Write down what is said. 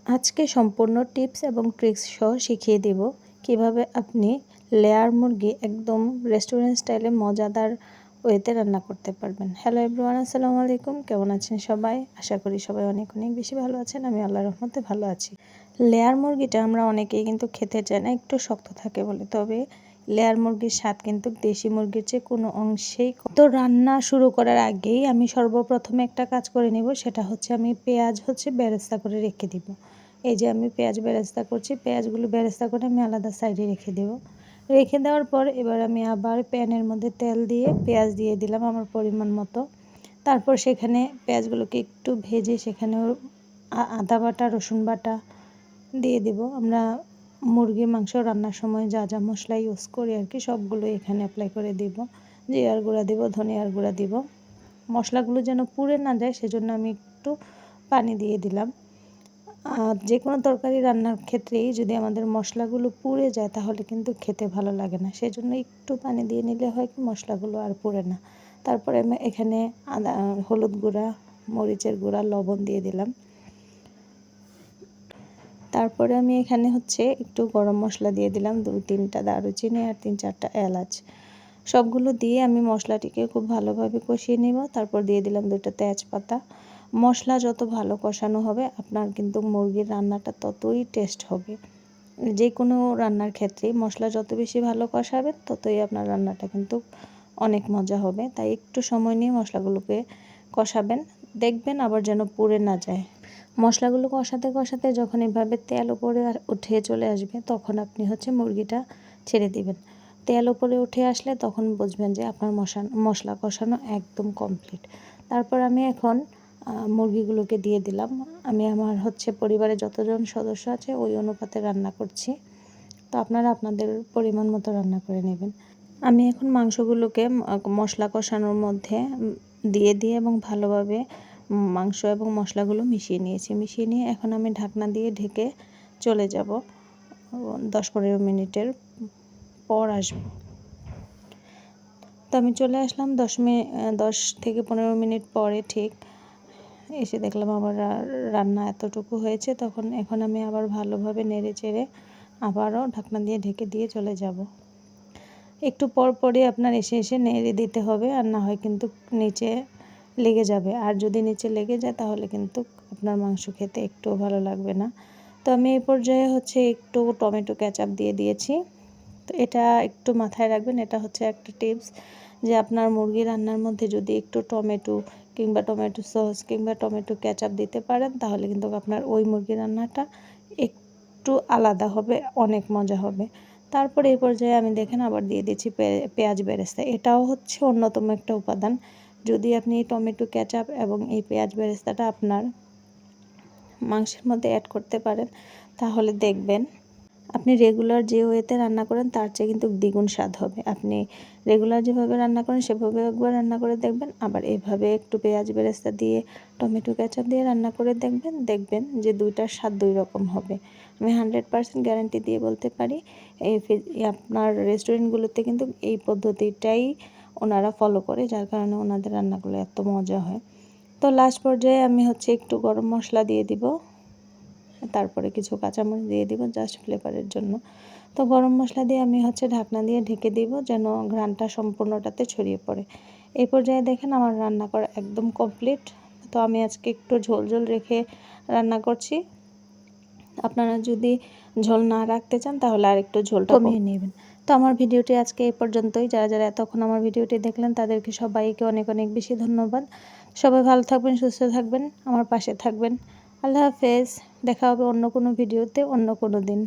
আজকে সম্পূর্ণ টিপস এবং ট্রিক্স সহ শিখিয়ে দেব কিভাবে আপনি লেয়ার মুরগি একদম রেস্টুরেন্ট স্টাইলে মজাদার ওয়েতে রান্না করতে পারবেন। হ্যালো এভরিওয়ান, আসসালামু আলাইকুম। কেমন আছেন সবাই? আশা করি সবাই অনেক অনেক বেশি ভালো আছেন। আমি আল্লাহর রহমতে ভালো আছি। লেয়ার মুরগিটা আমরা অনেকেই কিন্তু খেতে চাই না, একটু শক্ত থাকে বলে। তবে লেয়ার মুরগির স্বাদ কিন্তু দেশি মুরগির চেয়ে কোনো অংশেই তো রান্না শুরু করার আগেই আমি সর্বপ্রথমে একটা কাজ করে নেব, সেটা হচ্ছে আমি পেঁয়াজ বেরেস্তা করে রেখে দিব। এই যে আমি পেঁয়াজ বেরেস্তা করছি, পেঁয়াজগুলো বেরেস্তা করে আমি আলাদা সাইডে রেখে দেব। রেখে দেওয়ার পর এবার আমি আবার প্যানের মধ্যে তেল দিয়ে পেঁয়াজ দিয়ে দিলাম আমার পরিমাণ মতো। তারপর সেখানে পেঁয়াজগুলোকে একটু ভেজে সেখানে আদা বাটা, রসুন বাটা দিয়ে দিব। আমরা মুরগির মাংস রান্নার সময় যা যা মশলা ইউজ করি আর কি, সবগুলো এখানে অ্যাপ্লাই করে দিব। জিরার গুঁড়া দিব, ধনিয়ার গুঁড়া দিব। মশলাগুলো যেন পুড়ে না যায় সেজন্য আমি একটু পানি দিয়ে দিলাম। যে কোনো তরকারি রান্নার ক্ষেত্রেই যদি আমাদের মশলাগুলো পুড়ে যায় তাহলে কিন্তু খেতে ভালো লাগে না, সেজন্য একটু পানি দিয়ে নিলে হয় কি মশলাগুলো আর পুড়ে না। তারপরে আমি এখানে হলুদ গুঁড়া, মরিচের গুঁড়া, লবণ দিয়ে দিলাম। তারপরে আমি এখানে হচ্ছে একটু গরম মশলা দিয়ে দিলাম, 2-3টা দারুচিনি আর 3-4টা এলাচ। সবগুলো দিয়ে আমি মশলাটিকে খুব ভালোভাবে কষিয়ে নেব। তারপর দিয়ে দিলাম 2টা তেজপাতা। মশলা যত ভালো কষানো হবে আপনার কিন্তু মুরগির রান্নাটা ততই টেস্ট হবে। যে কোনো রান্নার ক্ষেত্রেই মশলা যত বেশি ভালো কষাবেন ততই আপনার রান্নাটা কিন্তু অনেক মজা হবে। তাই একটু সময় নিয়ে মশলাগুলোকে কষাবেন, দেখবেন আবার যেন পুড়ে না যায়। মশলাগুলো কষাতে কষাতে যখন এভাবে তেল উপরে উঠে চলে আসবে তখন আপনি হচ্ছে মুরগিটা ছেড়ে দিবেন। তেল উপরে উঠে আসলে তখন বুঝবেন যে আপনার মশলা কষানো একদম কমপ্লিট। তারপর আমি এখন মুরগিগুলোকে দিয়ে দিলাম। আমি আমার হচ্ছে পরিবারে যতজন সদস্য আছে ওই অনুপাতে রান্না করছি, তো আপনারা আপনাদের পরিমাণ মতো রান্না করে নেবেন। আমি এখন মাংসগুলোকে মশলা কষানোর মধ্যে দিয়ে এবং ভালোভাবে মাংস এবং মশলাগুলো মিশিয়ে নিয়েছি। মিশিয়ে নিয়ে এখন আমি ঢাকনা দিয়ে ঢেকে চলে যাব। 10-15 মিনিটের পর আসব। তো আমি চলে আসলাম 10 থেকে 15 মিনিট পরে ঠিক এসে দেখলাম আমার রান্না এতটুকু হয়েছে। এখন আমি আবার ভালোভাবে নেড়ে চেড়ে আবারও ঢাকনা দিয়ে ঢেকে দিয়ে চলে যাব। একটু পর পরই আপনার এসে নেড়ে দিতে হবে, আর না হয় কিন্তু নিচে লেগে যাবে। আর যদি নিচে লেগে যায় তাহলে কিন্তু আপনার মাংস খেতে একটুও ভালো লাগবে না। তো আমি এই পর্যায়ে হচ্ছে একটু টমেটো কেচাপ দিয়ে দিয়েছি। তো এটা একটু মাথায় রাখবেন, এটা হচ্ছে একটা টিপস যে আপনার মুরগি রান্নার মধ্যে যদি একটু টমেটো কিংবা টমেটো সস কিংবা টমেটো কেচাপ দিতে পারেন তাহলে কিন্তু আপনার ওই মুরগি রান্নাটা একটু আলাদা হবে, অনেক মজা হবে। তারপরে এই পর্যায়ে আমি দেখেন আবার দিয়ে দিচ্ছি পেঁয়াজ বেরেস্তা। এটাও হচ্ছে অন্যতম একটা উপাদান। যদি আপনি টমেটো কেচাপ এবং এই পেঁয়াজ বেরেস্তাটা আপনার মাংসের মধ্যে অ্যাড করতে পারেন তাহলে দেখবেন আপনি রেগুলার যে ওয়েতে রান্না করেন তার চেয়ে কিন্তু দ্বিগুণ স্বাদ হবে। আপনি রেগুলার যেভাবে রান্না করেন সেভাবে একবার রান্না করে দেখবেন, আবার এইভাবে একটু পেঁয়াজ বেরেস্তা দিয়ে টমেটো কেচাপ দিয়ে রান্না করে দেখবেন যে দুইটার স্বাদ দুই রকম হবে। আমি 100% গ্যারান্টি দিয়ে বলতে পারি। আপনার রেস্টুরেন্টগুলোতে কিন্তু এই পদ্ধতিটাই ওনারা ফলো করে, যার কারণে ওনাদের রান্নাগুলো এত মজা হয়। তো লাস্ট পর্যায়ে আমি হচ্ছে একটু গরম মশলা দিয়ে দিব, তারপরে কিছু কাঁচামরিচ দিয়ে দিব জাস্ট ফ্লেভারের জন্য। তো গরম মশলা দিয়ে আমি হচ্ছে ঢাকনা দিয়ে ঢেকে দিব যেন ঘ্রাণটা সম্পূর্ণটাতে ছড়িয়ে পড়ে। এই পর্যায়ে দেখেন আমার রান্না করা একদম কমপ্লিট। তো আমি আজকে একটু ঝোল রেখে রান্না করছি। আপনারা যদি ঝোল না রাখতে চান তাহলে আর একটু ঝোলটা কমিয়ে নেবেন। তো আমার ভিডিওটি আজকে এই পর্যন্তই। যারা এতক্ষণ আমার ভিডিওটি দেখলেন তাদেরকে সবাইকে অনেক অনেক বেশি ধন্যবাদ। সবাই ভালো থাকবেন, সুস্থ থাকবেন, আমার পাশে থাকবেন। আল্লাহ হাফেজ। দেখা হবে অন্য কোনো ভিডিওতে অন্য কোনো দিন।